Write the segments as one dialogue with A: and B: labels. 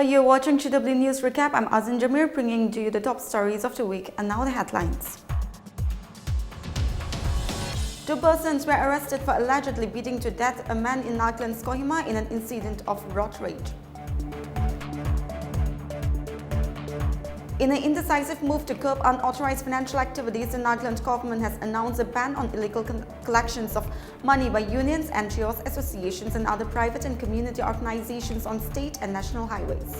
A: You're watching GW News Recap. I'm Azin Jamir, bringing to you the top stories of the week. And now the headlines. 2 persons were arrested for allegedly beating to death a man in Nagaland's Kohima in an incident of road rage. In an indecisive move to curb unauthorized financial activities, the Nagaland government has announced a ban on illegal collections of money by unions, NGOs, associations and other private and community organizations on state and national highways.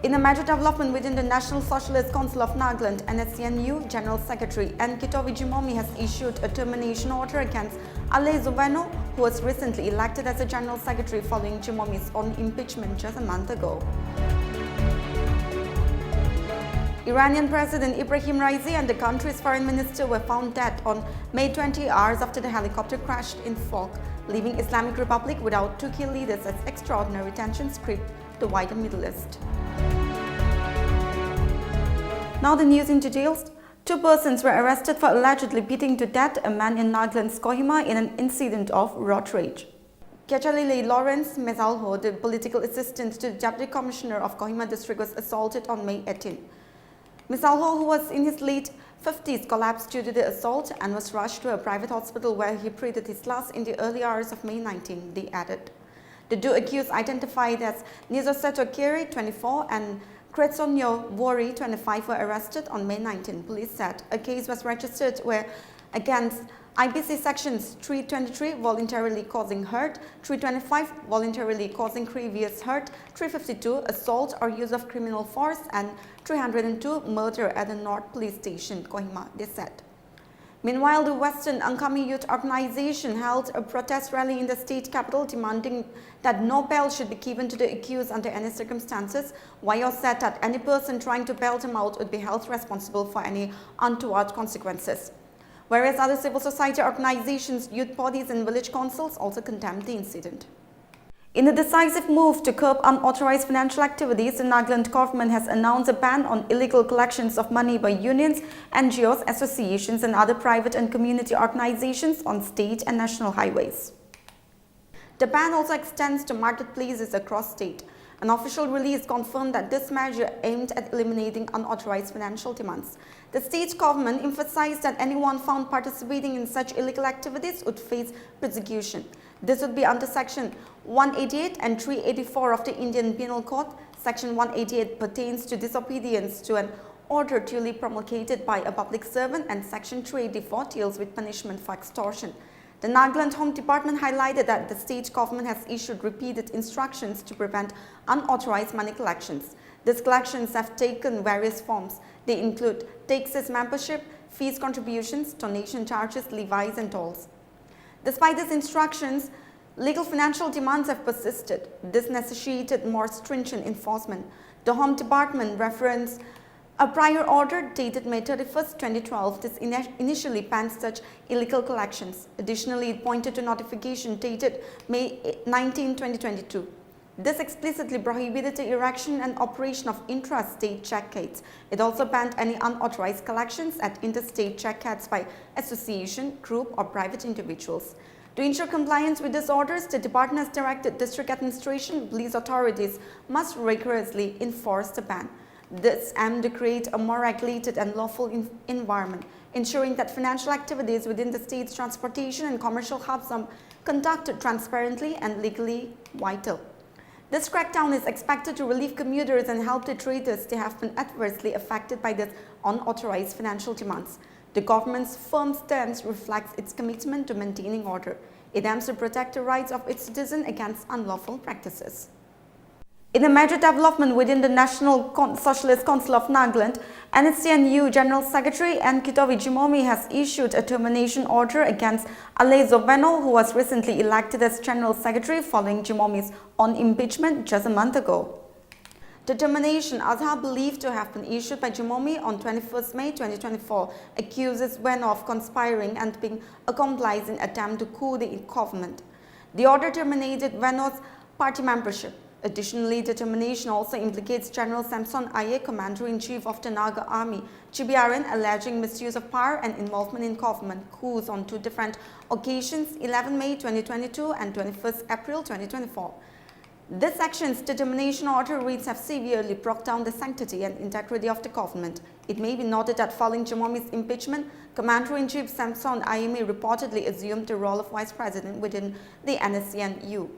A: In a major development within the National Socialist Council of Nagaland, NSCN General Secretary Nkitovi Jimomi has issued a termination order against Ale Zoveno, who was recently elected as a General Secretary following Jimomi's own impeachment just a month ago. Iranian President Ibrahim Raisi and the country's foreign minister were found dead on May 20 hours after the helicopter crashed in Falk, leaving Islamic Republic without 2 key leaders as extraordinary tensions creep the wider Middle East. Now the news in details. 2 persons were arrested for allegedly beating to death a man in Nagaland's Kohima in an incident of road rage. Kechalile Lawrence Mesalho, the political assistant to the Deputy Commissioner of Kohima District, was assaulted on May 18. Mesalho, who was in his late 50s, collapsed due to the assault and was rushed to a private hospital where he breathed his last in the early hours of May 19, they added. The 2 accused, identified as Nizoseto Kiri, 24, and Kretsonyo Wori, 25, were arrested on May 19. Police said a case was registered against IBC sections 323, voluntarily causing hurt, 325, voluntarily causing grievous hurt, 352, assault or use of criminal force, and 302, murder at the North Police Station, Kohima, they said. Meanwhile, the Western Angkami Youth Organization held a protest rally in the state capital demanding that no bail should be given to the accused under any circumstances. YO said that any person trying to bail them out would be held responsible for any untoward consequences. Whereas other civil society organizations, youth bodies and village councils also condemned the incident. In a decisive move to curb unauthorized financial activities, the Nagaland government has announced a ban on illegal collections of money by unions, NGOs, associations and other private and community organizations on state and national highways. The ban also extends to marketplaces across state. An official release confirmed that this measure aimed at eliminating unauthorized financial demands. The state government emphasized that anyone found participating in such illegal activities would face prosecution. This would be under Section 188 and 384 of the Indian Penal Code. Section 188 pertains to disobedience to an order duly promulgated by a public servant, and Section 384 deals with punishment for extortion. The Nagaland Home Department highlighted that the state government has issued repeated instructions to prevent unauthorized money collections. These collections have taken various forms. They include taxes, membership, fees, contributions, donation charges, levies and tolls. Despite these instructions, legal financial demands have persisted. This necessitated more stringent enforcement. The Home Department referenced a prior order dated May 31, 2012. This initially banned such illegal collections. Additionally, it pointed to notification dated May 19, 2022. This explicitly prohibited the erection and operation of intra-state check gates. It also banned any unauthorized collections at interstate check gates by association, group or private individuals. To ensure compliance with these orders, the department has directed district administration, police authorities must rigorously enforce the ban. This aimed to create a more regulated and lawful environment, ensuring that financial activities within the state's transportation and commercial hubs are conducted transparently and legally vital. This crackdown is expected to relieve commuters and help the traders they have been adversely affected by these unauthorized financial demands. The government's firm stance reflects its commitment to maintaining order. It aims to protect the rights of its citizens against unlawful practices. In a major development within the National Socialist Council of Nagaland, NSCN General Secretary Nkitovi Jimomi has issued a termination order against Ale Zoveno, who was recently elected as General Secretary following Jimomi's own impeachment just a month ago. The termination, Azhar believed to have been issued by Jimomi on 21 May 2024, accuses Zoveno of conspiring and being accomplice in attempt to coup the government. The order terminated Zoveno's party membership. Additionally, the termination also implicates General Samson Aye, Commander-in-Chief of the Naga Army, GBRN, alleging misuse of power and involvement in government coups on 2 different occasions, 11 May 2022 and 21 April 2024. This action's determination order reads have severely brought down the sanctity and integrity of the government. It may be noted that following Chimomi's impeachment, Commander-in-Chief Samson Ayemi reportedly assumed the role of Vice President within the NSCN.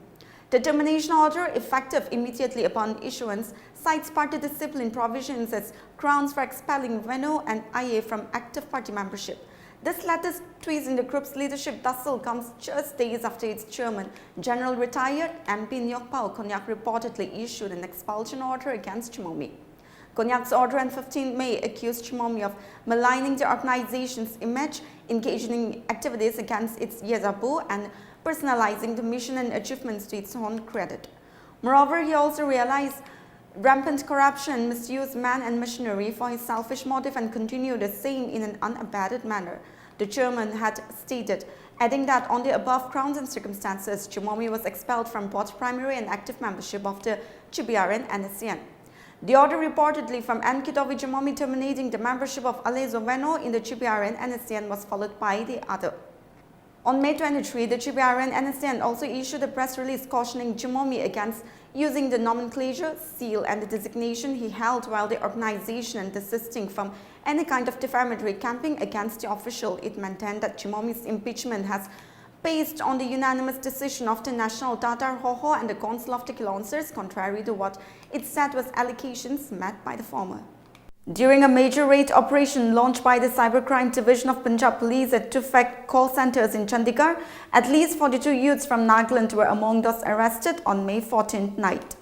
A: Determination order, effective immediately upon issuance, cites party discipline provisions as grounds for expelling Veno and Aye from active party membership. This latest twist in the group's leadership tussle comes just days after its chairman, General retired MP Nyokpao Konyak reportedly issued an expulsion order against Chimomi. Konyak's order on 15 May accused Chimomi of maligning the organization's image, engaging in activities against its Yezabu, and personalizing the mission and achievements to its own credit. Moreover, he also realized rampant corruption misused man and machinery for his selfish motive and continued the same in an unabated manner, the chairman had stated, adding that on the above grounds and circumstances, Chimomi was expelled from both primary and active membership of the GBRN NSCN. The order reportedly from Nkitovi Chimomi terminating the membership of Alezo Veno in the GBRN NSCN was followed by the other. On May 23, the GBRN NSCN also issued a press release cautioning Chimomi against using the nomenclature, seal and the designation he held while the organization and desisting from any kind of defamatory campaign against the official. It maintained that Chimomi's impeachment has based on the unanimous decision of the National Tatar Hoho and the Council of the Kilonsers, contrary to what it said was allegations made by the former. During a major raid operation launched by the Cybercrime Division of Punjab Police at two fake call centers in Chandigarh, at least 42 youths from Nagaland were among those arrested on May 14th night.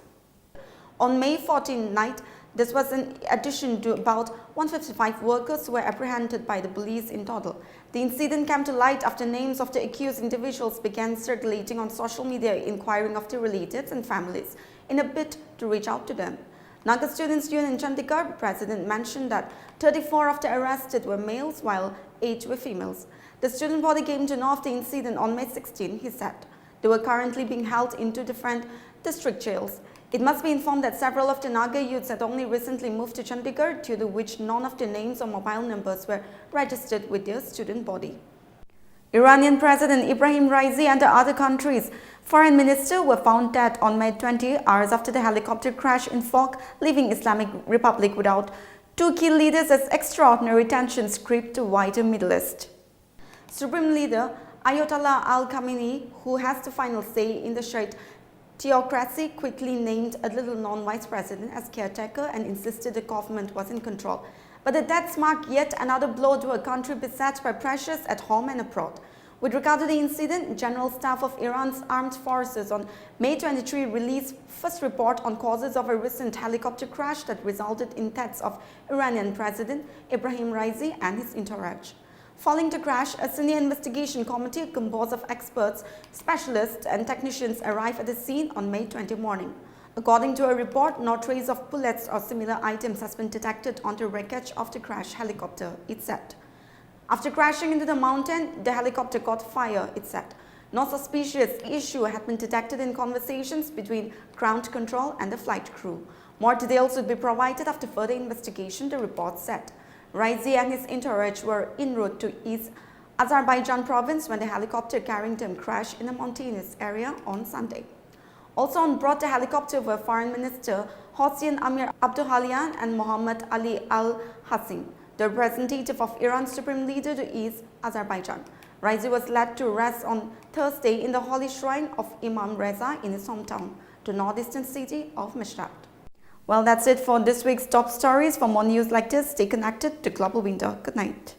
A: On May 14th night, this was in addition to about 155 workers who were apprehended by the police in total. The incident came to light after names of the accused individuals began circulating on social media, inquiring of the relatives and families in a bid to reach out to them. Naga Students' Union in Chandigarh president mentioned that 34 of the arrested were males while 8 were females. The student body came to know of the incident on May 16, he said. They were currently being held in 2 different district jails. It must be informed that several of the Naga youths had only recently moved to Chandigarh, due to which none of their names or mobile numbers were registered with their student body. Iranian President Ibrahim Raisi and the other countries' foreign minister were found dead on May 20, hours after the helicopter crash in Fok, leaving Islamic Republic without 2 key leaders as extraordinary tensions creep to wider Middle East. Supreme Leader Ayatollah Al-Khamenei, who has the final say in the Shiite theocracy, quickly named a little-known vice president as caretaker and insisted the government was in control. But the deaths mark yet another blow to a country beset by pressures at home and abroad. With regard to the incident, General Staff of Iran's Armed Forces on May 23 released first report on causes of a recent helicopter crash that resulted in deaths of Iranian President Ibrahim Raisi and his entourage. Following the crash, a senior investigation committee composed of experts, specialists and technicians arrived at the scene on May 20 morning. According to a report, no trace of bullets or similar items has been detected on the wreckage of the crash helicopter, it said. After crashing into the mountain, the helicopter caught fire, it said. No suspicious issue had been detected in conversations between ground control and the flight crew. More details would be provided after further investigation, the report said. Raisi and his entourage were en route to East Azerbaijan province when the helicopter carrying them crashed in a mountainous area on Sunday. Also on board the helicopter were Foreign Minister Hossein Amir Abdullahian and Mohammad Ali Al-Hassim, the representative of Iran's supreme leader to East Azerbaijan. Raisi was led to rest on Thursday in the holy shrine of Imam Reza in his hometown, the northeastern city of Mashhad. Well, that's it for this week's top stories. For more news like this, stay connected to Global Window. Good night.